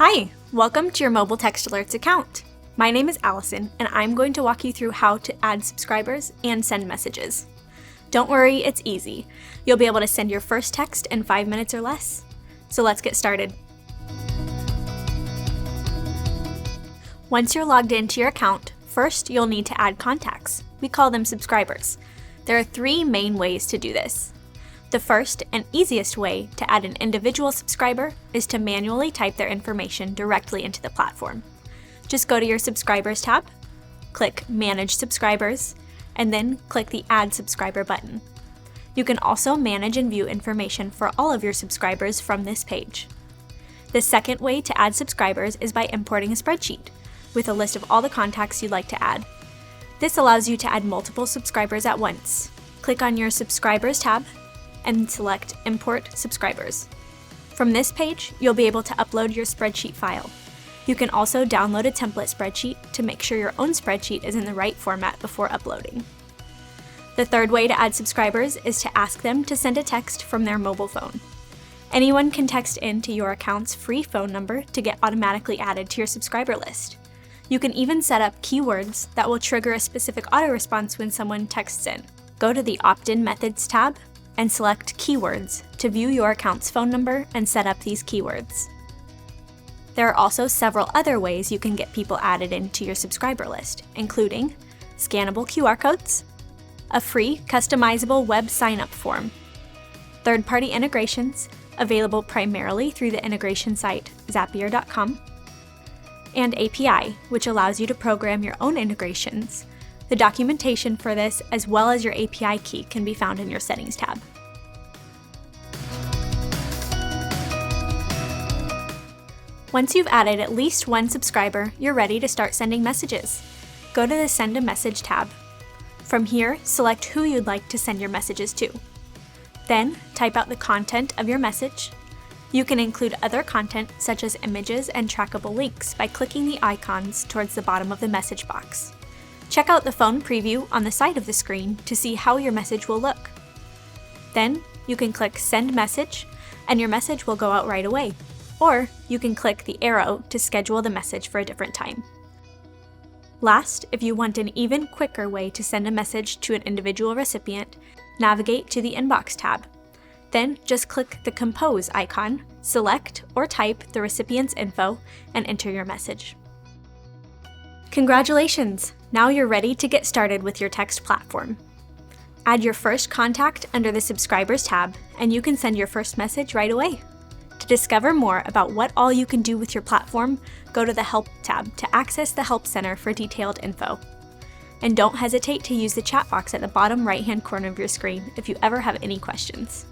Hi, welcome to your Mobile Text Alerts account. My name is Allison, and I'm going to walk you through how to add subscribers and send messages. Don't worry, it's easy. You'll be able to send your first text in 5 minutes or less. So let's get started. Once you're logged into your account, first you'll need to add contacts. We call them subscribers. There are 3 main ways to do this. The first and easiest way to add an individual subscriber is to manually type their information directly into the platform. Just go to your Subscribers tab, click Manage Subscribers, and then click the Add Subscriber button. You can also manage and view information for all of your subscribers from this page. The second way to add subscribers is by importing a spreadsheet with a list of all the contacts you'd like to add. This allows you to add multiple subscribers at once. Click on your Subscribers tab and select Import Subscribers. From this page, you'll be able to upload your spreadsheet file. You can also download a template spreadsheet to make sure your own spreadsheet is in the right format before uploading. The third way to add subscribers is to ask them to send a text from their mobile phone. Anyone can text into your account's free phone number to get automatically added to your subscriber list. You can even set up keywords that will trigger a specific auto-response when someone texts in. Go to the Opt-in Methods tab and select Keywords to view your account's phone number and set up these keywords. There are also several other ways you can get people added into your subscriber list, including scannable QR codes, a free customizable web sign-up form, third-party integrations available primarily through the integration site Zapier.com, and API, which allows you to program your own integrations. The documentation for this, as well as your API key, can be found in your Settings tab. Once you've added at least one subscriber, you're ready to start sending messages. Go to the Send a Message tab. From here, select who you'd like to send your messages to. Then, type out the content of your message. You can include other content such as images and trackable links by clicking the icons towards the bottom of the message box. Check out the phone preview on the side of the screen to see how your message will look. Then, you can click Send Message, and your message will go out right away. Or you can click the arrow to schedule the message for a different time. Last, if you want an even quicker way to send a message to an individual recipient, navigate to the Inbox tab. Then just click the Compose icon, select or type the recipient's info, and enter your message. Congratulations! Now you're ready to get started with your text platform. Add your first contact under the Subscribers tab, and you can send your first message right away. To discover more about what all you can do with your platform, go to the Help tab to access the Help Center for detailed info. And don't hesitate to use the chat box at the bottom right-hand corner of your screen if you ever have any questions.